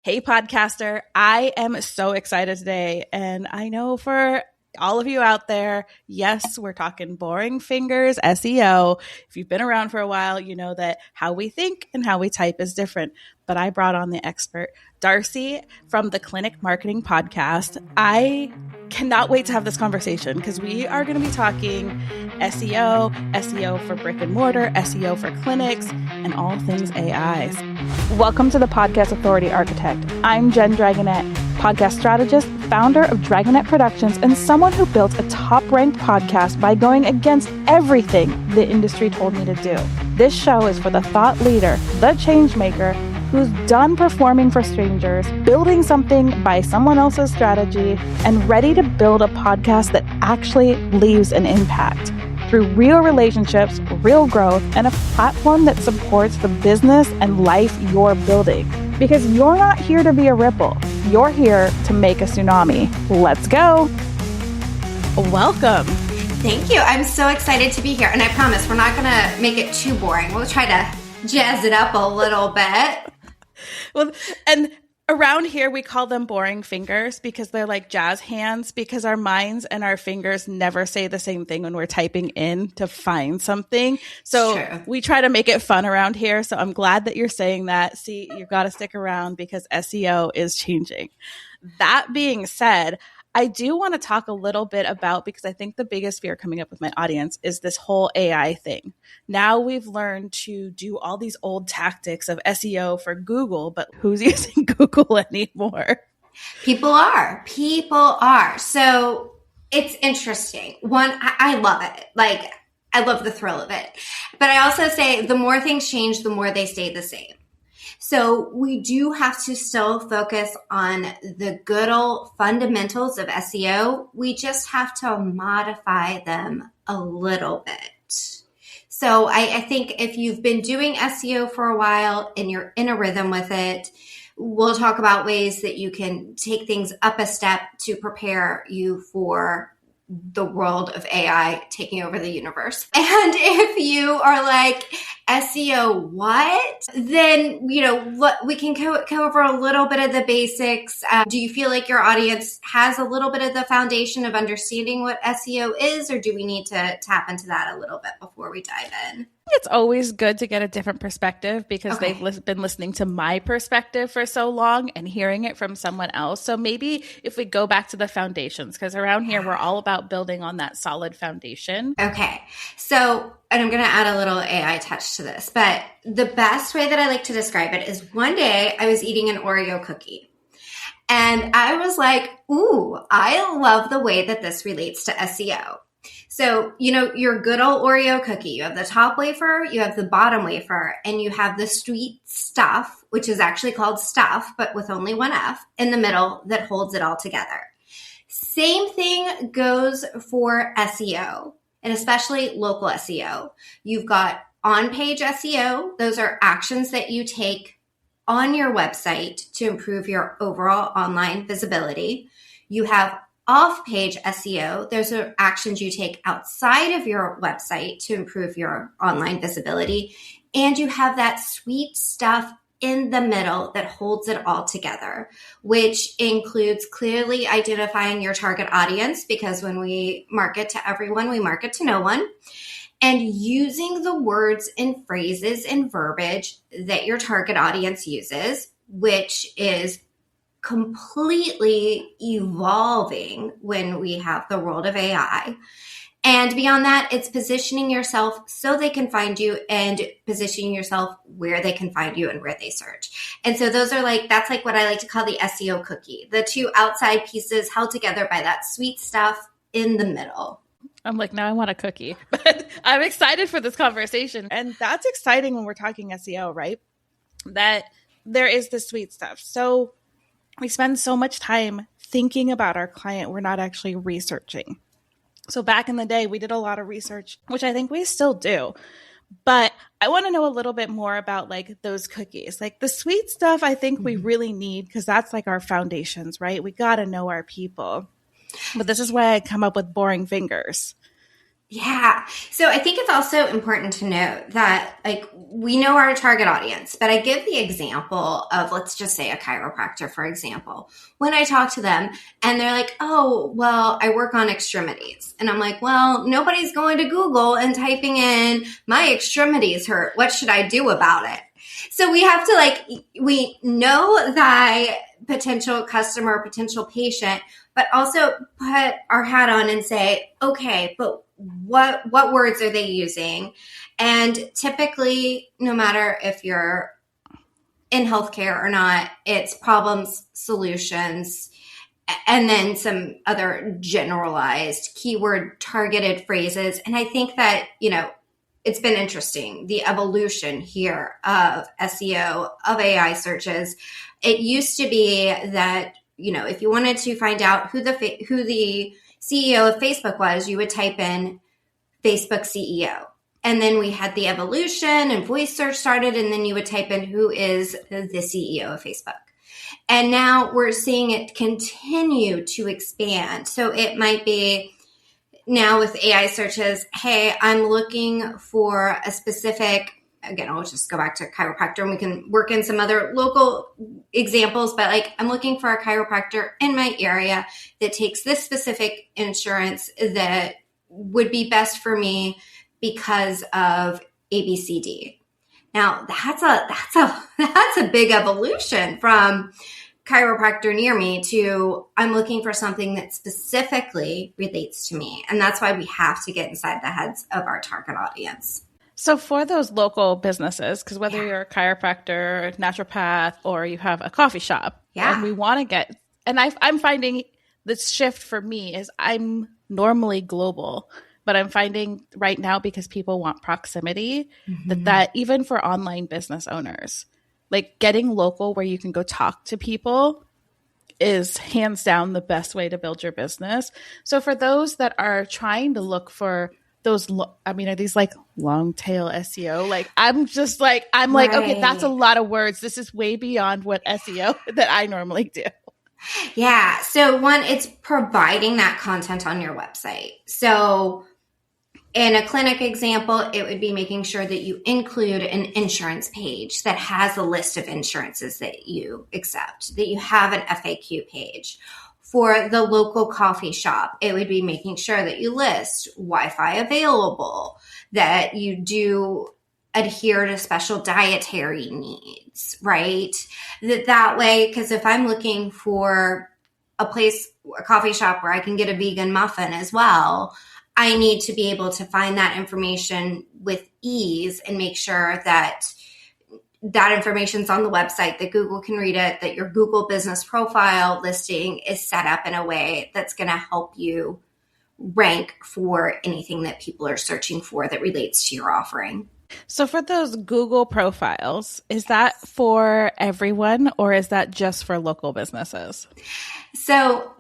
Hey, podcaster. I am so excited today. And I know for all of you out there, yes, we're talking boring fingers, SEO. If you've been around for a while, you know that how we think and how we type is different. But I brought on the expert, Darcy from the Clinic Marketing Podcast. I cannot wait to have this conversation because we are going to be talking SEO, SEO for brick and mortar, SEO for clinics, and all things AI. Welcome to the Podcast Authority Architect. I'm Jen Dragonette, podcast strategist, founder of Dragonette Productions, and someone who built a top-ranked podcast by going against everything the industry told me to do. This show is for the thought leader, the change maker, who's done performing for strangers, building something by someone else's strategy, and ready to build a podcast that actually leaves an impact through real relationships, real growth, and a platform that supports the business and life you're building. Because you're not here to be a ripple. You're here to make a tsunami. Let's go. Welcome. Thank you. I'm so excited to be here. And I promise we're not going to make it too boring. We'll try to jazz it up a little bit. Well, and around here, we call them boring fingers because they're like jazz hands, because our minds and our fingers never say the same thing when we're typing in to find something. So we try to make it fun around here. So I'm glad that you're saying that. See, you've got to stick around because SEO is changing. That being said, I do want to talk a little bit about, because I think the biggest fear coming up with my audience is this whole AI thing. Now we've learned to do all these old tactics of SEO for Google, but who's using Google anymore? People are. So it's interesting. One, I love it. Like, I love the thrill of it. But I also say the more things change, the more they stay the same. So we do have to still focus on the good old fundamentals of SEO. We just have to modify them a little bit. So I think if you've been doing SEO for a while and you're in a rhythm with it, we'll talk about ways that you can take things up a step to prepare you for the world of AI taking over the universe. And if you are like, SEO what? Then, we can go over a little bit of the basics. Do you feel like your audience has a little bit of the foundation of understanding what SEO is, or do we need to tap into that a little bit before we dive in? It's always good to get a different perspective because they've been listening to my perspective for so long and hearing it from someone else. So maybe if we go back to the foundations, because around here, we're all about building on that solid foundation. Okay. So, and I'm going to add a little AI touch to this, but the best way that I like to describe it is one day I was eating an Oreo cookie and I was like, ooh, I love the way that this relates to SEO. So, your good old Oreo cookie, you have the top wafer, you have the bottom wafer, and you have the sweet stuff, which is actually called stuff, but with only one F in the middle that holds it all together. Same thing goes for SEO, and especially local SEO. You've got on-page SEO. Those are actions that you take on your website to improve your overall online visibility. You have off-page SEO. Those are actions you take outside of your website to improve your online visibility. And you have that sweet stuff in the middle that holds it all together, which includes clearly identifying your target audience, because when we market to everyone, we market to no one, and using the words and phrases and verbiage that your target audience uses, which is completely evolving when we have the world of AI. And beyond that, it's positioning yourself so they can find you and positioning yourself where they can find you and where they search. And so that's like what I like to call the SEO cookie, the two outside pieces held together by that sweet stuff in the middle. I'm like, now I want a cookie, but I'm excited for this conversation. And that's exciting when we're talking SEO, right? That there is the sweet stuff. So we spend so much time thinking about our client, we're not actually researching. So back in the day, we did a lot of research, which I think we still do. But I want to know a little bit more about like those cookies, like the sweet stuff. I think we really need, because that's like our foundations, right? We got to know our people. But this is why I come up with boring fingers. Yeah. So I think it's also important to note that like we know our target audience, but I give the example of, let's just say a chiropractor, for example. When I talk to them and they're like, oh, well, I work on extremities. And I'm like, well, nobody's going to Google and typing in my extremities hurt. What should I do about it? So we have to we know thy potential customer, potential patient, but also put our hat on and say, okay, but what words are they using? And typically, no matter if you're in healthcare or not, it's problems, solutions, and then some other generalized keyword targeted phrases. And I think that, it's been interesting, the evolution here of SEO, of AI searches. It used to be that, if you wanted to find out who the CEO of Facebook was, you would type in Facebook CEO. And then we had the evolution and voice search started, and then you would type in who is the CEO of Facebook. And now we're seeing it continue to expand. So it might be now with AI searches, hey, I'm looking for a specific, again, I'll just go back to chiropractor and we can work in some other local examples, but like I'm looking for a chiropractor in my area that takes this specific insurance that would be best for me because of ABCD. Now that's a big evolution from chiropractor near me to I'm looking for something that specifically relates to me. And that's why we have to get inside the heads of our target audience. So for those local businesses, because whether you're a chiropractor, naturopath, or you have a coffee shop, and we want to get, and I'm finding this shift for me is I'm normally global, but I'm finding right now because people want proximity, that even for online business owners, like getting local where you can go talk to people is hands down the best way to build your business. So for those that are trying to look for those, are these like long tail SEO? Like, I'm like, okay, that's a lot of words. This is way beyond what SEO that I normally do. Yeah. So one, it's providing that content on your website. So in a clinic example, it would be making sure that you include an insurance page that has a list of insurances that you accept, that you have an FAQ page. For the local coffee shop, it would be making sure that you list Wi-Fi available, that you do adhere to special dietary needs, right? That way, because if I'm looking for a coffee shop where I can get a vegan muffin as well, I need to be able to find that information with ease and make sure that that information's on the website, that Google can read it, that your Google business profile listing is set up in a way that's going to help you rank for anything that people are searching for that relates to your offering. So for those Google profiles, is that for everyone or is that just for local businesses? So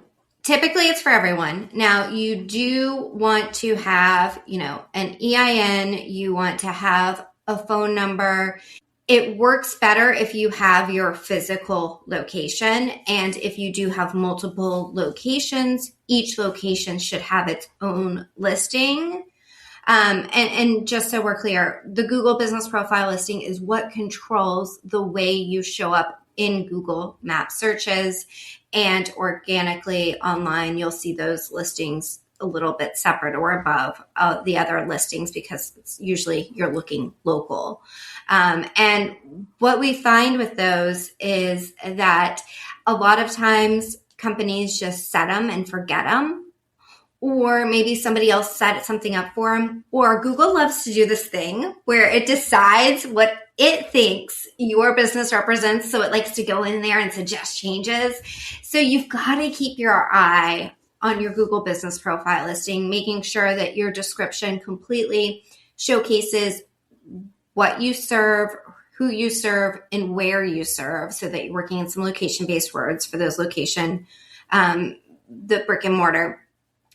typically it's for everyone. Now you do want to have, an EIN, you want to have a phone number. It works better if you have your physical location. And if you do have multiple locations, each location should have its own listing. And just so we're clear, the Google business profile listing is what controls the way you show up in Google Map searches, and organically online, you'll see those listings a little bit separate or above the other listings because it's usually you're looking local. And what we find with those is that a lot of times companies just set them and forget them. Or maybe somebody else set something up for them. Or Google loves to do this thing where it decides what it thinks your business represents. So it likes to go in there and suggest changes. So you've got to keep your eye on your Google business profile listing, making sure that your description completely showcases what you serve, who you serve, and where you serve, so that you're working in some location-based words for those location, the brick and mortar,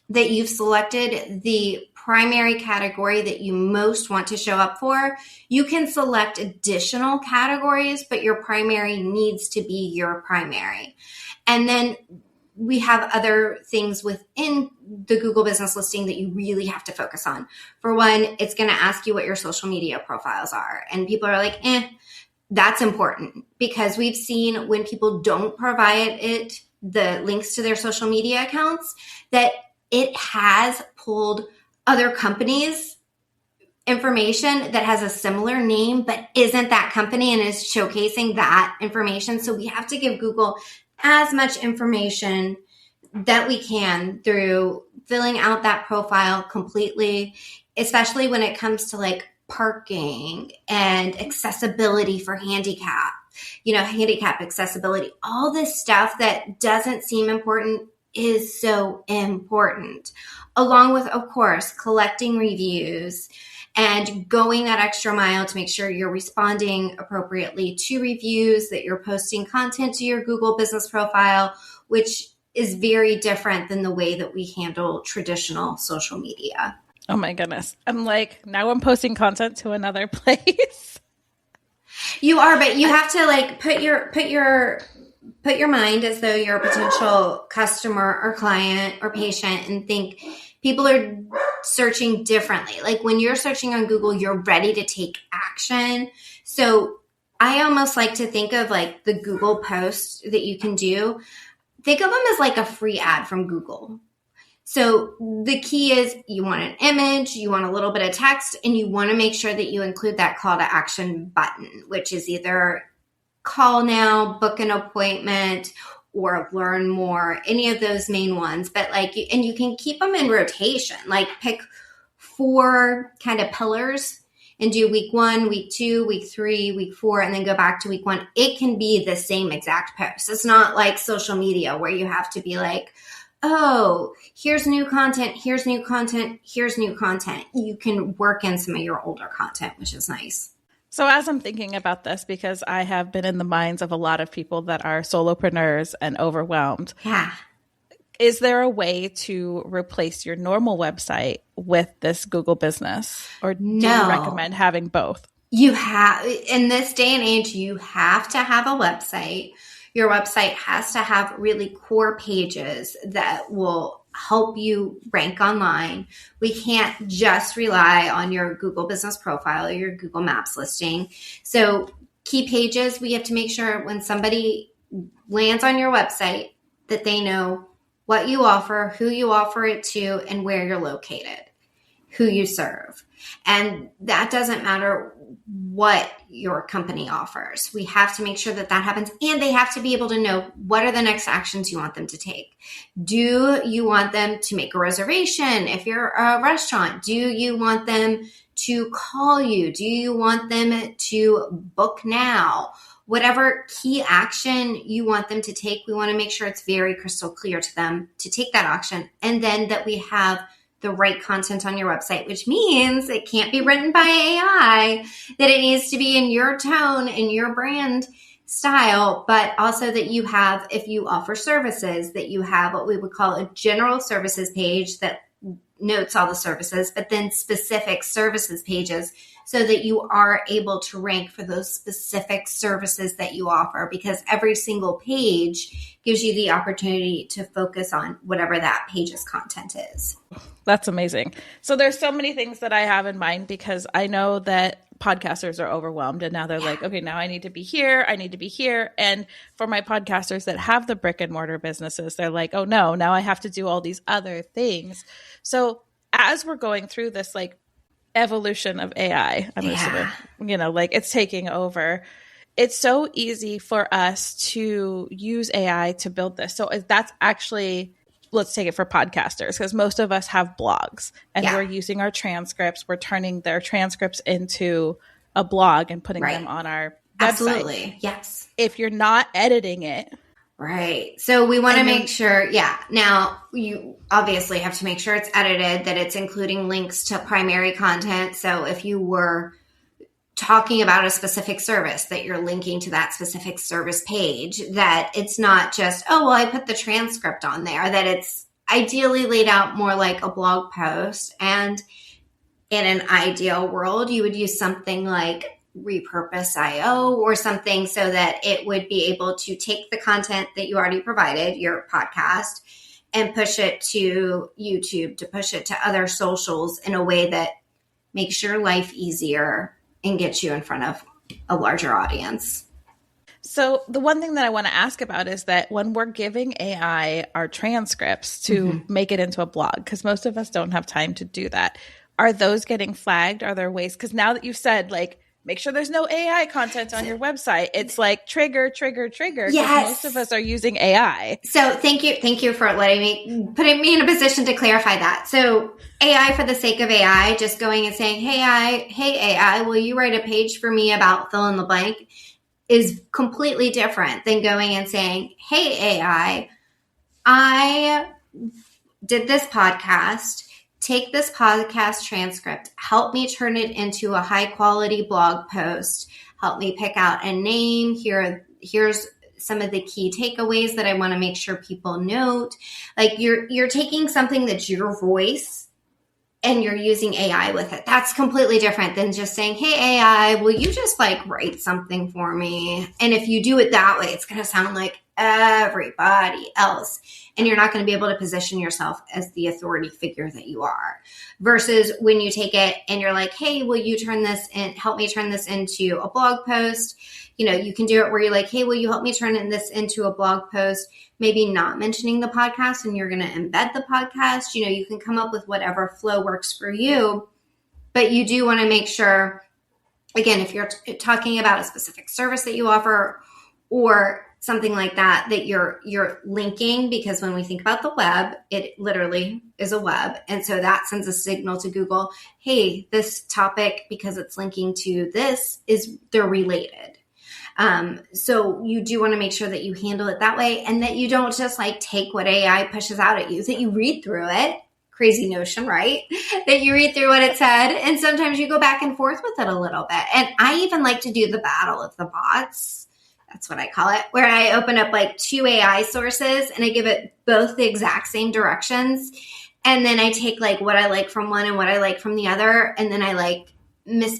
that you've selected the primary category that you most want to show up for. You can select additional categories, but your primary needs to be your primary. And then we have other things within the Google business listing that you really have to focus on. For one, it's going to ask you what your social media profiles are. And people are like, that's important, because we've seen when people don't provide it, the links to their social media accounts, that it has pulled other companies' information that has a similar name but isn't that company and is showcasing that information. So we have to give Google as much information that we can through filling out that profile completely, especially when it comes to like parking and accessibility for handicap, handicap accessibility. All this stuff that doesn't seem important is so important, along with, of course, collecting reviews and going that extra mile to make sure you're responding appropriately to reviews, that you're posting content to your Google business profile, which is very different than the way that we handle traditional social media. Oh my goodness. I'm like, now I'm posting content to another place. You are, but you have to like put your mind as though you're a potential customer or client or patient, and think people are searching differently. Like when you're searching on Google, you're ready to take action. So I almost like to think of like the Google posts that you can do. Think of them as like a free ad from Google. So the key is you want an image, you want a little bit of text, and you want to make sure that you include that call to action button, which is either call now, book an appointment, or learn more, any of those main ones. But and you can keep them in rotation, like pick 4 kind of pillars and do week 1, week 2, week 3, week 4, and then go back to week 1. It can be the same exact post. It's not like social media where you have to be like, oh, here's new content, here's new content, here's new content. You can work in some of your older content, which is nice. So as I'm thinking about this, because I have been in the minds of a lot of people that are solopreneurs and overwhelmed. Yeah. Is there a way to replace your normal website with this Google business? Or do you recommend having both? You have, in this day and age, you have to have a website. Your website has to have really core pages that will help you rank online. We can't just rely on your Google business profile or your Google Maps listing. So key pages, we have to make sure when somebody lands on your website that they know what you offer, who you offer it to, and where you're located, who you serve. And that doesn't matter what your company offers. We have to make sure that happens, and they have to be able to know what are the next actions you want them to take. Do you want them to make a reservation if you're a restaurant? Do you want them to call you? Do you want them to book now? Whatever key action you want them to take, we want to make sure it's very crystal clear to them to take that action, and then that we have the right content on your website, which means it can't be written by AI, that it needs to be in your tone and your brand style, but also that you have, if you offer services, that you have what we would call a general services page that notes all the services, but then specific services pages so that you are able to rank for those specific services that you offer, because every single page gives you the opportunity to focus on whatever that page's content is. That's amazing. So there's so many things that I have in mind, because I know that podcasters are overwhelmed and now they're like, okay, now I need to be here. I need to be here. And for my podcasters that have the brick and mortar businesses, they're like, oh no, now I have to do all these other things. So as we're going through this like evolution of AI, I'm assuming, it's taking over. It's so easy for us to use AI to build this. So that's actually, let's take it for podcasters, because most of us have blogs and we're using our transcripts. We're turning their transcripts into a blog and putting them on our website. Absolutely. Yes. If you're not editing it. Right. So we want to make sure, now you obviously have to make sure it's edited, that it's including links to primary content. So if you were talking about a specific service, that you're linking to that specific service page, that it's not just, oh, well, I put the transcript on there, that it's ideally laid out more like a blog post. And in an ideal world, you would use something like repurpose IO or something so that it would be able to take the content that you already provided, your podcast, and push it to YouTube, to push it to other socials in a way that makes your life easier and gets you in front of a larger audience. So the one thing that I want to ask about is that when we're giving AI our transcripts to make it into a blog, because most of us don't have time to do that, are those getting flagged? Are there ways? Because now that you've said, like, make sure there's no AI content on your website, it's like trigger. Yes. Most of us are using AI. So thank you for putting me in a position to clarify that. So AI for the sake of AI, just going and saying, hey AI, will you write a page for me about fill in the blank, is completely different than going and saying, hey AI, I did this podcast. Take this podcast transcript, help me turn it into a high quality blog post, help me pick out a name. Here's some of the key takeaways that I want to make sure people note. Like you're taking something that's your voice and you're using AI with it. That's completely different than just saying, hey AI, will you just like write something for me? And if you do it that way, it's going to sound like everybody else. And you're not going to be able to position yourself as the authority figure that you are. Versus when you take it and you're like, hey, will you help me turn this into a blog post? You know, you can do it where you're like, hey, will you help me turn this into a blog post? Maybe not mentioning the podcast, and you're going to embed the podcast. You know, you can come up with whatever flow works for you, but you do want to make sure, again, if you're talking about a specific service that you offer or something like that, that you're linking, because when we think about the web, it literally is a web. And so that sends a signal to Google, hey, this topic, because it's linking to this, they're related. So you do want to make sure that you handle it that way, and that you don't just like take what AI pushes out at you, that you read through it. Crazy notion, right? That you read through what it said, and sometimes you go back and forth with it a little bit. And I even like to do the battle of the bots. That's what I call it, where I open up like 2 AI sources and I give it both the exact same directions. And then I take like what I like from one and what I like from the other. And then I like mix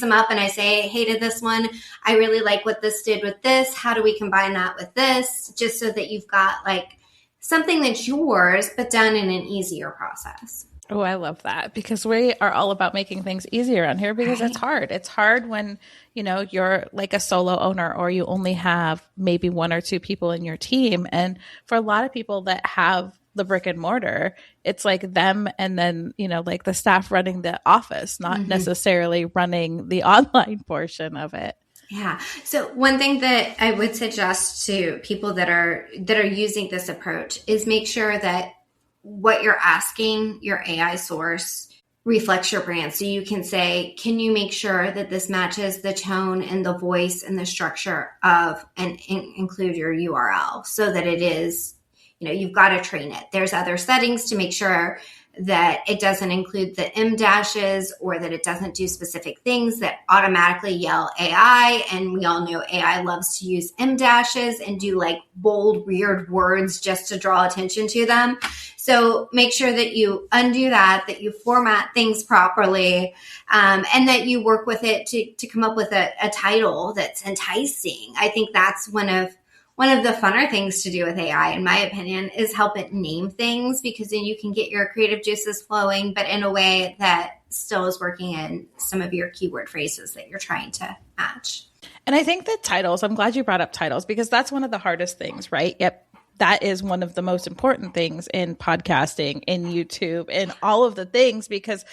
them up and I say, hey, to this one, I really like what this did with this. How do we combine that with this? Just so that you've got like something that's yours, but done in an easier process. Oh, I love that, because we are all about making things easier on here, because it's hard. It's hard when, you know, you're like a solo owner or you only have maybe 1 or 2 people in your team. And for a lot of people that have the brick and mortar, it's like them and then, you know, like the staff running the office, not necessarily running the online portion of it. Yeah. So one thing that I would suggest to people that are using this approach is make sure that what you're asking your AI source reflects your brand. So you can say, can you make sure that this matches the tone and the voice and the structure of, and include your URL so that it is, you know, you've got to train it. There's other settings to make sure that it doesn't include the M dashes, or that it doesn't do specific things that automatically yell AI. And we all know AI loves to use M dashes and do like bold, weird words just to draw attention to them. So make sure that you undo that you format things properly, and that you work with it to come up with a title that's enticing. I think that's one of the funner things to do with AI, in my opinion, is help it name things, because then you can get your creative juices flowing, but in a way that still is working in some of your keyword phrases that you're trying to match. And I think that titles, I'm glad you brought up titles, because that's one of the hardest things, right? Yep. That is one of the most important things in podcasting, in YouTube, in all of the things, because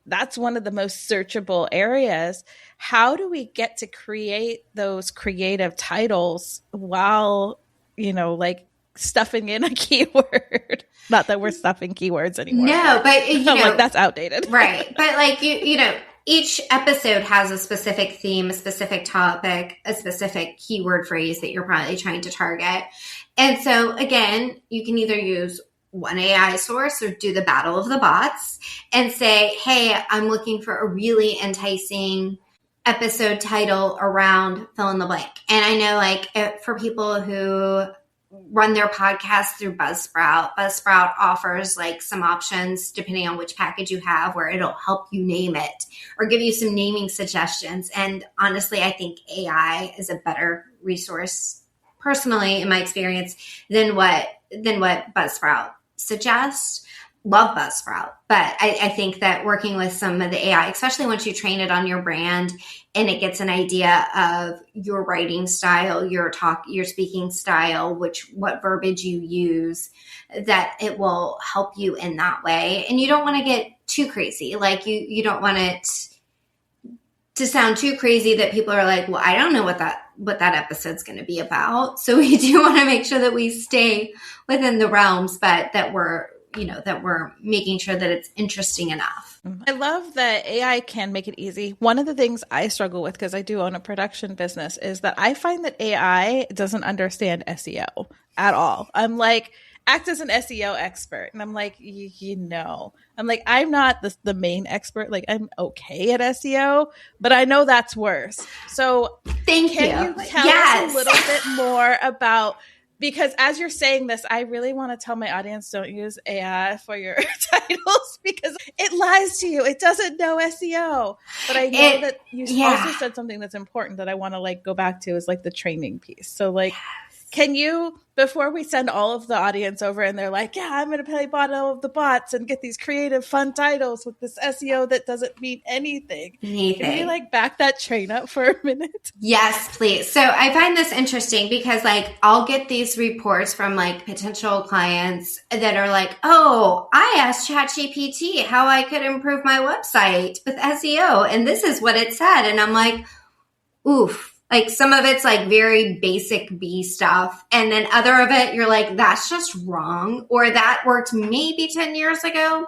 that's one of the most searchable areas. How do we get to create those creative titles while, you know, like stuffing in a keyword? Not that we're stuffing keywords anymore. No, but you know, like that's outdated. Right. But like, you know, each episode has a specific theme, a specific topic, a specific keyword phrase that you're probably trying to target. And so again, you can either use one AI source or do the battle of the bots and say, hey, I'm looking for a really enticing episode title around fill in the blank. And I know, like, for people who run their podcast through Buzzsprout. Buzzsprout offers like some options depending on which package you have where it'll help you name it or give you some naming suggestions. And honestly, I think AI is a better resource personally in my experience than what Buzzsprout suggests. Love Buzzsprout, but I think that working with some of the AI, especially once you train it on your brand and it gets an idea of your writing style, your speaking style, what verbiage you use, that it will help you in that way. And you don't want to get too crazy. Like you don't want it to sound too crazy that people are like, well, I don't know what that episode's going to be about. So we do want to make sure that we stay within the realms, but that we're making sure that it's interesting enough. I love that AI can make it easy. One of the things I struggle with, because I do own a production business, is that I find that AI doesn't understand SEO at all. I'm like, act as an SEO expert. And I'm like, I'm not the main expert. Like, I'm okay at SEO, but I know that's worse. So can you tell us a little bit more about, because as you're saying this, I really want to tell my audience, don't use AI for your titles because it lies to you. It doesn't know SEO. But I know that you also said something that's important that I want to like go back to is like the training piece. So like, can you, before we send all of the audience over and they're like, yeah, I'm going to play all of the bots and get these creative, fun titles with this SEO that doesn't mean anything. Can you like back that train up for a minute? Yes, please. So I find this interesting because like I'll get these reports from like potential clients that are like, oh, I asked ChatGPT how I could improve my website with SEO. And this is what it said. And I'm like, oof. Like some of it's like very basic B stuff. And then other of it, you're like, that's just wrong. Or that worked maybe 10 years ago.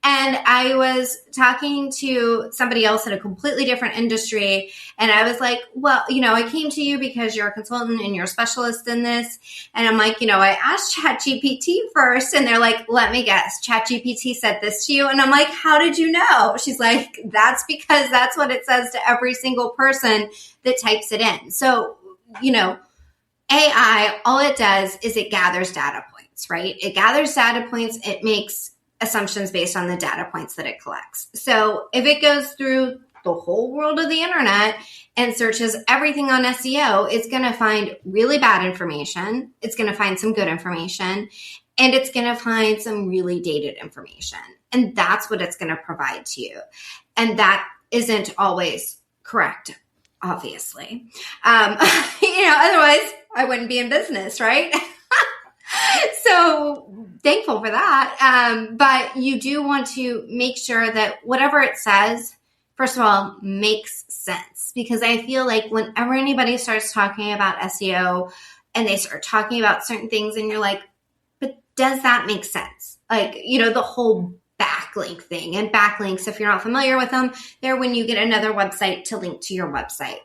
And I was talking to somebody else in a completely different industry. And I was like, well, I came to you because you're a consultant and you're a specialist in this. And I'm like, I asked ChatGPT first. And they're like, let me guess, ChatGPT said this to you. And I'm like, how did you know? She's like, that's because that's what it says to every single person that types it in. So, AI, all it does is it gathers data points, right? It gathers data points. It makes assumptions based on the data points that it collects. So if it goes through the whole world of the internet and searches everything on SEO, it's going to find really bad information. It's going to find some good information, and it's going to find some really dated information. And that's what it's going to provide to you. And that isn't always correct, obviously. Otherwise I wouldn't be in business, right? So thankful for that. But you do want to make sure that whatever it says, first of all, makes sense. Because I feel like whenever anybody starts talking about SEO and they start talking about certain things and you're like, but does that make sense? Like, the whole backlink thing. And backlinks, if you're not familiar with them, they're when you get another website to link to your website.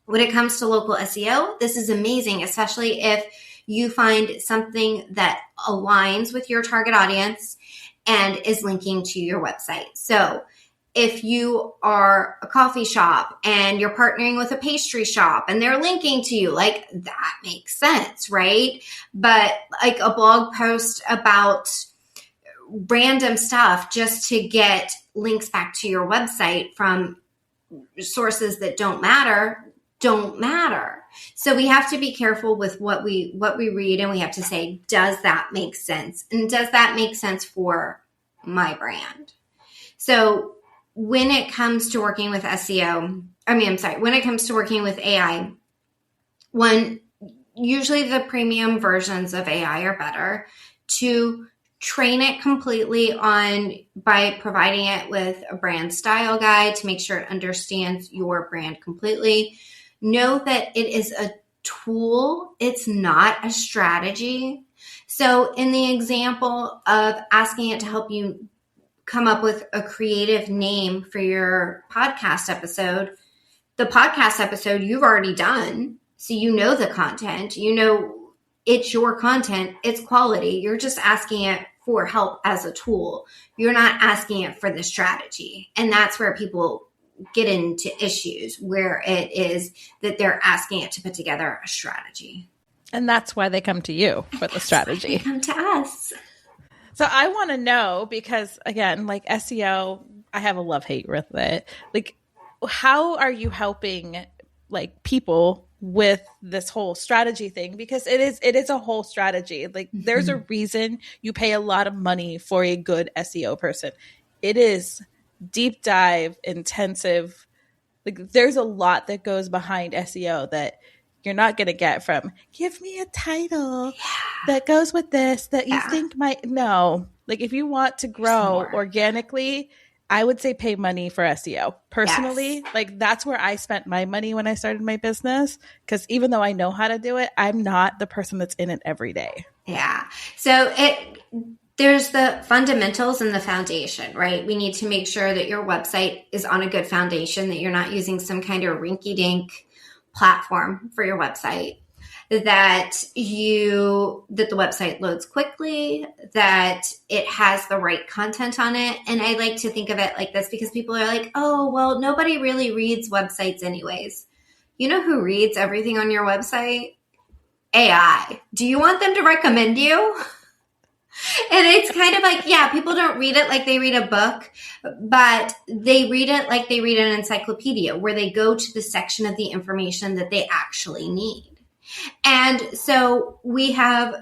When it comes to local SEO, this is amazing, especially if you find something that aligns with your target audience and is linking to your website. So if you are a coffee shop and you're partnering with a pastry shop and they're linking to you, like that makes sense, right? But like a blog post about random stuff just to get links back to your website from sources that don't matter. So we have to be careful with what we read, and we have to say, does that make sense? And does that make sense for my brand? So when it comes to working with when it comes to working with AI, usually the premium versions of AI are better. To train it completely by providing it with a brand style guide to make sure it understands your brand completely. Know that it is a tool. It's not a strategy. So in the example of asking it to help you come up with a creative name for your podcast episode, the podcast episode you've already done. So you know the content, it's your content, it's quality. You're just asking it for help as a tool. You're not asking it for the strategy. And that's where people get into issues, where it is that they're asking it to put together a strategy. And that's why they come to you for the strategy. They come to us. So I want to know, because again, like SEO, I have a love-hate with it. Like, how are you helping like people with this whole strategy thing? Because it is a whole strategy. Like, there's a reason you pay a lot of money for a good SEO person. It is deep dive, intensive. Like, there's a lot that goes behind SEO that you're not going to get from, give me a title that goes with this that you think might. No. Like, if you want to grow organically, I would say pay money for SEO. Personally, like, that's where I spent my money when I started my business. Because even though I know how to do it, I'm not the person that's in it every day. Yeah. So there's the fundamentals and the foundation, right? We need to make sure that your website is on a good foundation, that you're not using some kind of rinky-dink platform for your website, that the website loads quickly, that it has the right content on it. And I like to think of it like this, because people are like, oh, well, nobody really reads websites anyways. You know who reads everything on your website? AI. Do you want them to recommend you? And it's kind of like, yeah, people don't read it like they read a book, but they read it like they read an encyclopedia, where they go to the section of the information that they actually need. And so we have,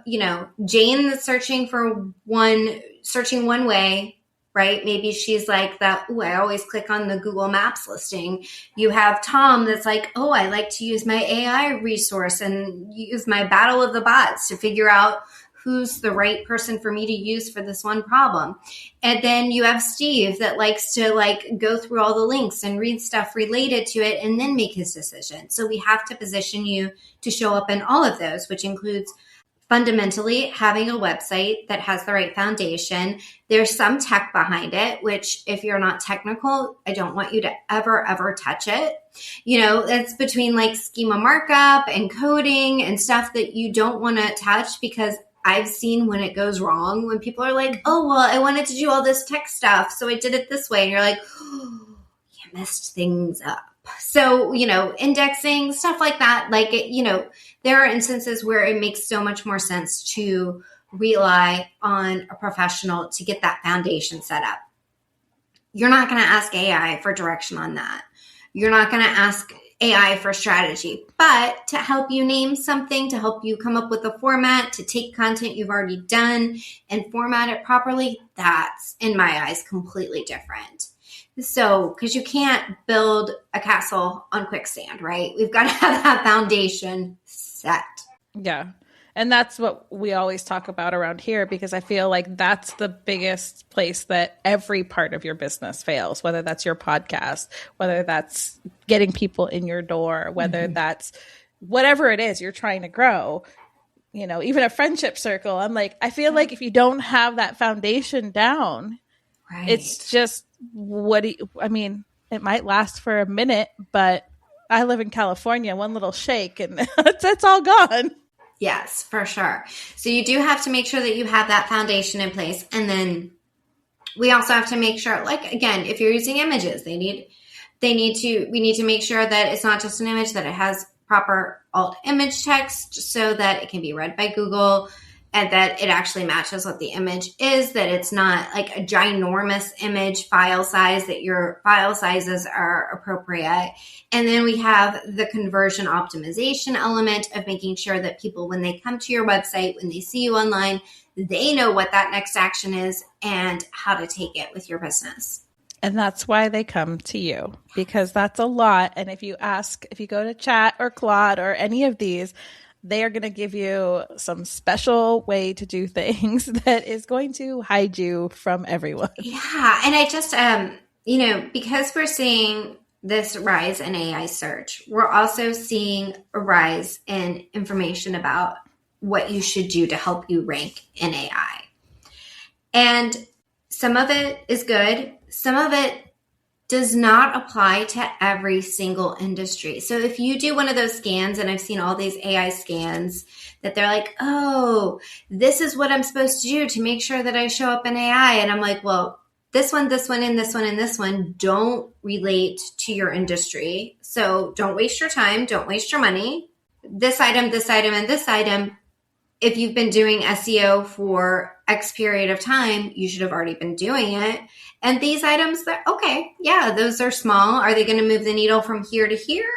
Jane that's searching one way, right? Maybe she's like that. Oh, I always click on the Google Maps listing. You have Tom that's like, oh, I like to use my AI resource and use my battle of the bots to figure out who's the right person for me to use for this one problem. And then you have Steve that likes to go through all the links and read stuff related to it and then make his decision. So we have to position you to show up in all of those, which includes fundamentally having a website that has the right foundation. There's some tech behind it, which if you're not technical, I don't want you to ever touch it. It's between schema markup and coding and stuff that you don't want to touch, because I've seen when it goes wrong, when people are like, oh, well, I wanted to do all this tech stuff, so I did it this way. And you're like, oh, you messed things up. So, indexing, stuff like that. There are instances where it makes so much more sense to rely on a professional to get that foundation set up. You're not going to ask AI for direction on that. You're not going to ask AI for strategy, but to help you name something, to help you come up with a format, to take content you've already done and format it properly, that's, in my eyes, completely different. So, because you can't build a castle on quicksand, right? We've got to have that foundation set. Yeah. And that's what we always talk about around here, because I feel like that's the biggest place that every part of your business fails, whether that's your podcast, whether that's getting people in your door, whether that's whatever it is you're trying to grow, even a friendship circle. I'm like, I feel like if you don't have that foundation down, right, it's just, it might last for a minute, but I live in California, one little shake and it's all gone. Yes, for sure. So you do have to make sure that you have that foundation in place. And then we also have to make sure, again, if you're using images, we need to make sure that it's not just an image, that it has proper alt image text so that it can be read by Google, and that it actually matches what the image is, that it's not like a ginormous image file size, that your file sizes are appropriate. And then we have the conversion optimization element of making sure that people, when they come to your website, when they see you online, they know what that next action is and how to take it with your business. And that's why they come to you, because that's a lot. And if you go to Chat or Claude or any of these, they are going to give you some special way to do things that is going to hide you from everyone. Yeah. And I just, because we're seeing this rise in AI search, we're also seeing a rise in information about what you should do to help you rank in AI. And some of it is good. Some of it does not apply to every single industry. So if you do one of those scans, and I've seen all these AI scans that they're like, oh, this is what I'm supposed to do to make sure that I show up in AI. And I'm like, well, this one, and this one, and this one don't relate to your industry. So don't waste your time. Don't waste your money. this item, and this item. If you've been doing SEO for X period of time, you should have already been doing it. And these items that, okay, yeah, those are small. Are they going to move the needle from here to here?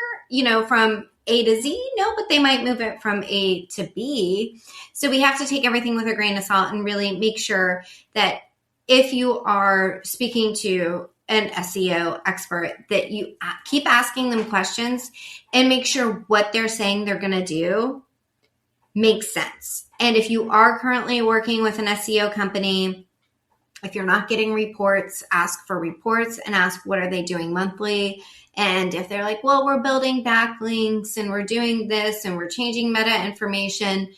From A to Z? No, but they might move it from A to B. So we have to take everything with a grain of salt and really make sure that if you are speaking to an SEO expert, that you keep asking them questions and make sure what they're saying they're going to do makes sense. And if you are currently working with an SEO company, if you're not getting reports, ask for reports and ask what are they doing monthly. And if they're like, well, we're building backlinks and we're doing this and we're changing meta information,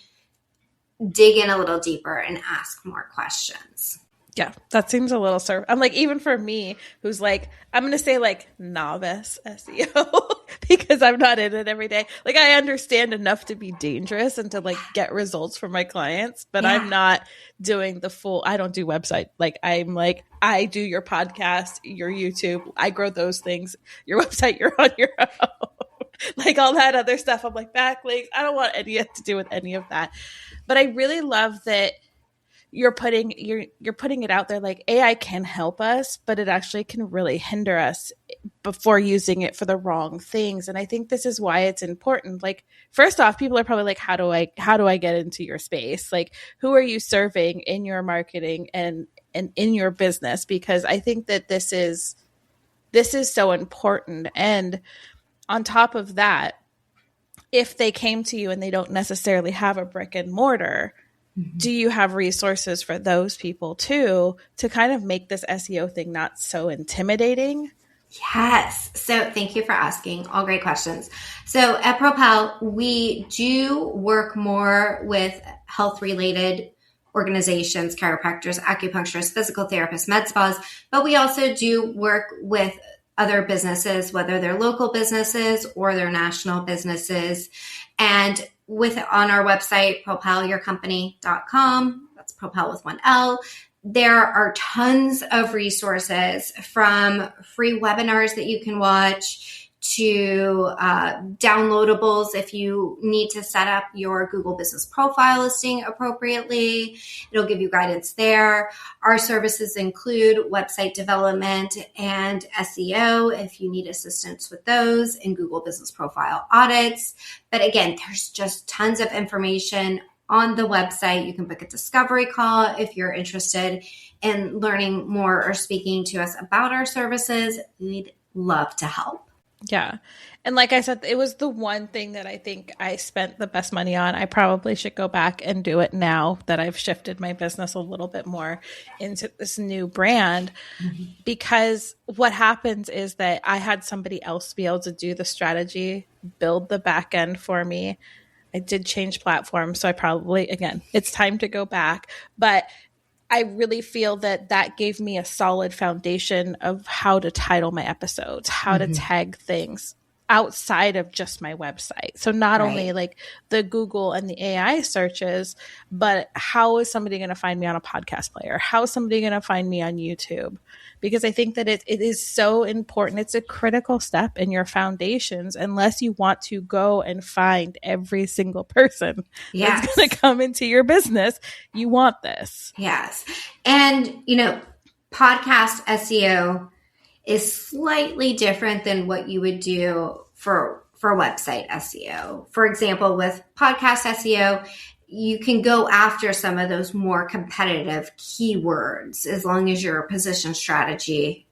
dig in a little deeper and ask more questions. Yeah, that seems a little I'm like, even for me, who's like, I'm going to say like novice SEO because I'm not in it every day. Like, I understand enough to be dangerous and to like get results for my clients, but I'm not doing the full, I don't do website. Like, I'm like, I do your podcast, your YouTube, I grow those things, your website, you're on your own. Like all that other stuff. I'm like, backlinks. I don't want any to do with any of that. But I really love that you're putting it out there like AI can help us, but it actually can really hinder us before using it for the wrong things. And I think this is why it's important. Like, first off, people are probably like, how do I get into your space? Like, who are you serving in your marketing and in your business? Because I think that this is so important. And on top of that, if they came to you and they don't necessarily have a brick and mortar, do you have resources for those people too, to kind of make this SEO thing not so intimidating? Yes. So thank you for asking. All great questions. So at Propel, we do work more with health-related organizations, chiropractors, acupuncturists, physical therapists, med spas, but we also do work with other businesses, whether they're local businesses or they're national businesses. And on our website, propelyourcompany.com, that's Propel with one L, there are tons of resources, from free webinars that you can watch to downloadables if you need to set up your Google Business Profile listing appropriately. It'll give you guidance there. Our services include website development and SEO if you need assistance with those, and Google Business Profile audits. But again, there's just tons of information on the website. You can book a discovery call if you're interested in learning more or speaking to us about our services. We'd love to help. Yeah. And like I said, it was the one thing that I think I spent the best money on. I probably should go back and do it now that I've shifted my business a little bit more into this new brand, because what happens is that I had somebody else be able to do the strategy, build the back end for me. I did change platforms. So I probably, again, it's time to go back, but I really feel that that gave me a solid foundation of how to title my episodes, how to tag things outside of just my website. So not only like the Google and the AI searches, but how is somebody going to find me on a podcast player? How is somebody going to find me on YouTube? Because I think that it is so important. It's a critical step in your foundations, unless you want to go and find every single person that's going to come into your business. You want this. Yes. And, podcast SEO is slightly different than what you would do for website SEO. For example, with podcast SEO, you can go after some of those more competitive keywords as long as your position strategy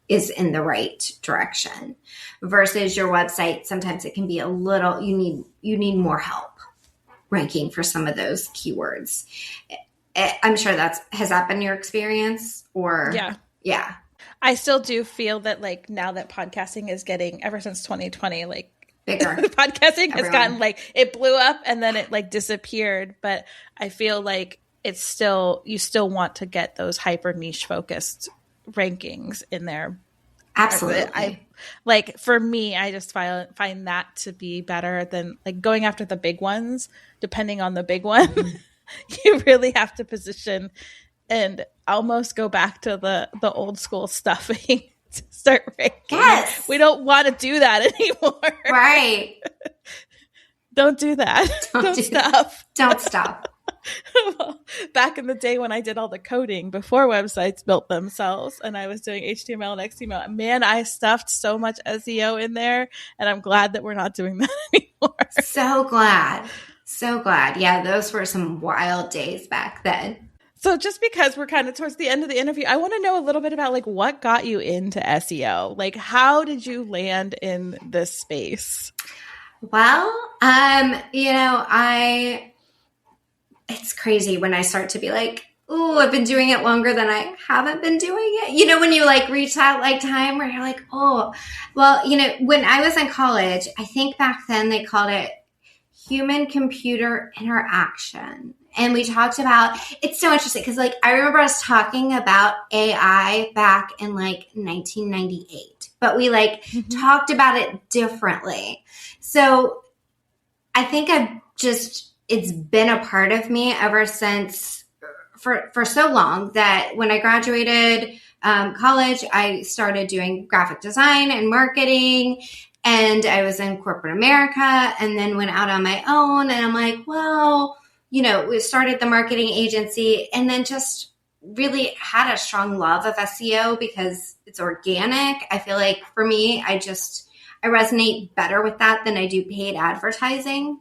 is in the right direction. Versus your website, sometimes it can be a little, you need more help ranking for some of those keywords. I'm sure has that been your experience? Or yeah. I still do feel that, like, now that podcasting is getting, ever since 2020, like, bigger. Podcasting has gotten, like, it blew up and then it like disappeared. But I feel like you still want to get those hyper niche focused rankings in there. Absolutely. For me, I just find that to be better than like going after the big ones. Depending on the big one, you really have to position and almost go back to the old school stuffing to start ranking. Yes. We don't want to do that anymore. Right. Don't do that. Don't stop. Don't stop. Well, back in the day when I did all the coding before websites built themselves and I was doing HTML and XML, man, I stuffed so much SEO in there, and I'm glad that we're not doing that anymore. So glad. So glad. Yeah, those were some wild days back then. So just because we're kind of towards the end of the interview, I want to know a little bit about like what got you into SEO? Like how did you land in this space? Well, it's crazy when I start to be like, oh, I've been doing it longer than I haven't been doing it. You know, when you like reach that like time where you're like, oh, well, when I was in college, I think back then they called it human computer interaction. And we talked about, it's so interesting because like I remember us talking about AI back in like 1998, but we like talked about it differently. So I think it's been a part of me ever since for so long that when I graduated college, I started doing graphic design and marketing, and I was in corporate America and then went out on my own. And I'm like, well, we started the marketing agency and then just really had a strong love of SEO because it's organic. I feel like for me, I resonate better with that than I do paid advertising.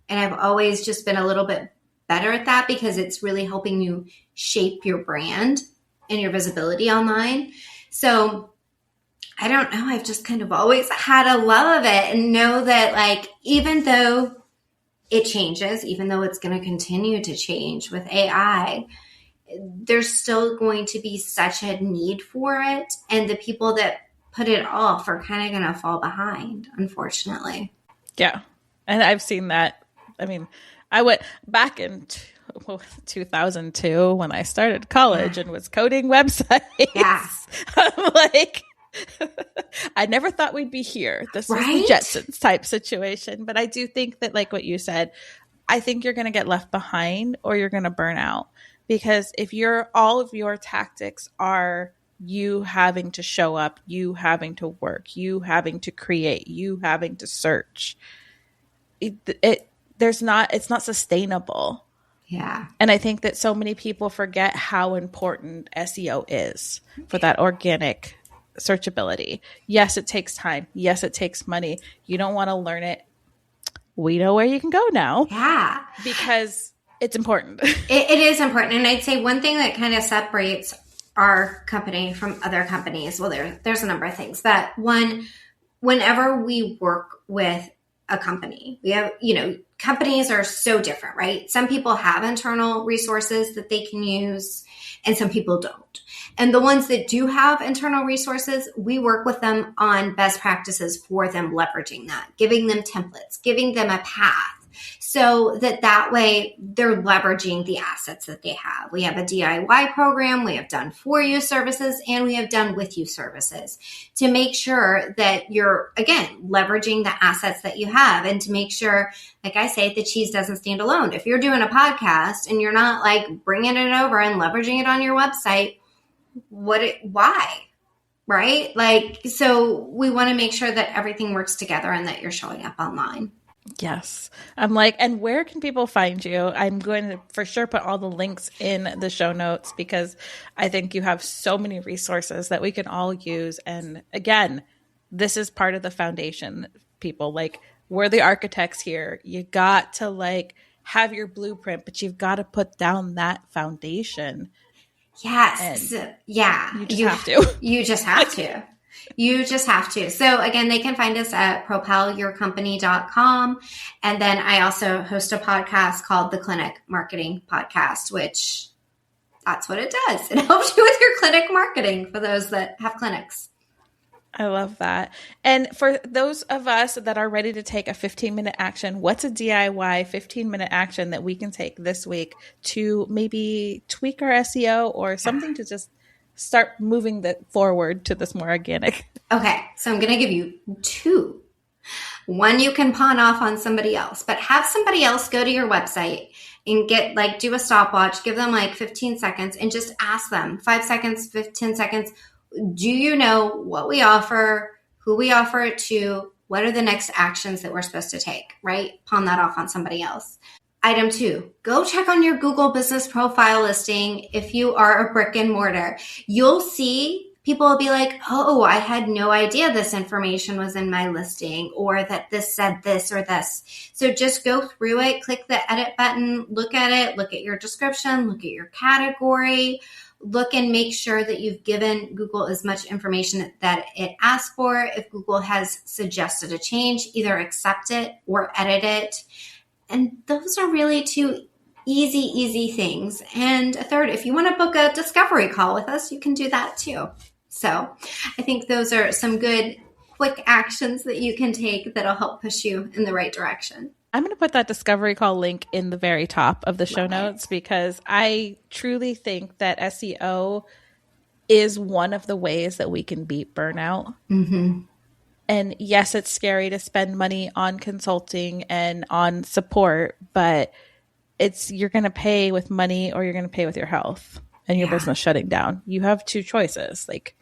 And I've always just been a little bit better at that because it's really helping you shape your brand and your visibility online. So I don't know. I've just kind of always had a love of it and know that like, even though it changes, even though it's going to continue to change with AI, there's still going to be such a need for it. And the people that put it off are kind of going to fall behind, unfortunately. Yeah. And I've seen that. I mean, I went back in 2002 when I started college and was coding websites. Yeah. I'm like, I never thought we'd be here. This is the Jetsons type situation. But I do think that, like what you said, I think you're going to get left behind or you're going to burn out. Because if all of your tactics are you having to show up, you having to work, you having to create, you having to search, it's not sustainable. Yeah. And I think that so many people forget how important SEO is for that organic searchability. Yes, it takes time. Yes, it takes money. You don't want to learn it. We know where you can go now. Yeah. Because it's important. It is important. And I'd say one thing that kind of separates our company from other companies, well, there's a number of things. That one, whenever we work with a company, we have, companies are so different, right? Some people have internal resources that they can use and some people don't. And the ones that do have internal resources, we work with them on best practices for them leveraging that, giving them templates, giving them a path so that way they're leveraging the assets that they have. We have a DIY program, we have done for you services, and we have done with you services to make sure that you're, again, leveraging the assets that you have and to make sure, like I say, the cheese doesn't stand alone. If you're doing a podcast and you're not like bringing it over and leveraging it on your website, why? Right? Like, so we want to make sure that everything works together and that you're showing up online. Yes. I'm like, and where can people find you? I'm going to for sure put all the links in the show notes because I think you have so many resources that we can all use. And again, this is part of the foundation, people. Like, we're the architects here. You got to like have your blueprint, but you've got to put down that foundation. Yes. Yeah. You just have to. You just have to. You just have to. So again, they can find us at propelyourcompany.com. And then I also host a podcast called the Clinic Marketing Podcast, which that's what it does. It helps you with your clinic marketing for those that have clinics. I love that. And for those of us that are ready to take a 15-minute action, what's a DIY 15-minute action that we can take this week to maybe tweak our SEO or something to just start moving forward to this more organic? Okay, so I'm going to give you two. One you can pawn off on somebody else, but have somebody else go to your website and do a stopwatch, give them like 15 seconds and just ask them 5 seconds, 10 seconds. Do you know what we offer, who we offer it to, What are the next actions that we're supposed to take, right? Pawn that off on somebody else. Item 2, go check on your Google business profile listing. If you are a brick and mortar, you'll see people will be like, oh, I had no idea this information was in my listing, or that this said this or this. So just go through it, click the edit button, look at it, look at your description, look at your category, look and make sure that you've given Google as much information that it asks for. If Google has suggested a change, either accept it or edit it. And those are really 2 easy things. And a third, if you want to book a discovery call with us, you can do that too. So I think those are some good quick actions that you can take that'll help push you in the right direction. I'm going to put that discovery call link in the very top of the show notes, because I truly think that SEO is one of the ways that we can beat burnout. Mm-hmm. And yes, it's scary to spend money on consulting and on support, but you're going to pay with money or you're going to pay with your health and your business shutting down. You have 2 choices. Like,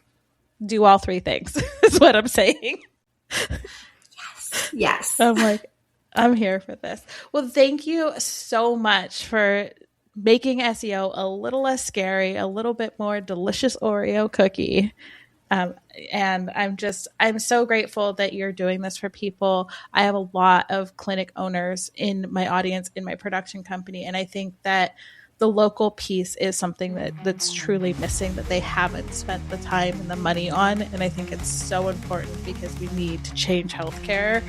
do all 3 things is what I'm saying. Yes. I'm like, I'm here for this. Well, thank you so much for making SEO a little less scary, a little bit more delicious Oreo cookie. And I'm so grateful that you're doing this for people. I have a lot of clinic owners in my audience, in my production company. And I think that the local piece is something that's truly missing, that they haven't spent the time and the money on. And I think it's so important because we need to change healthcare.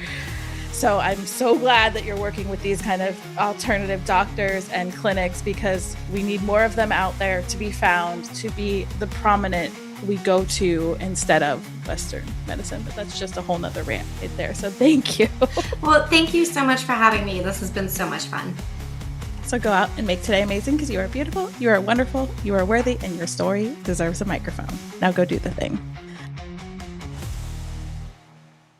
So I'm so glad that you're working with these kind of alternative doctors and clinics, because we need more of them out there to be found, to be the prominent we go to instead of Western medicine. But that's just a whole nother rant right there. So thank you. Well, thank you so much for having me. This has been so much fun. So go out and make today amazing, because you are beautiful, you are wonderful, you are worthy, and your story deserves a microphone. Now go do the thing.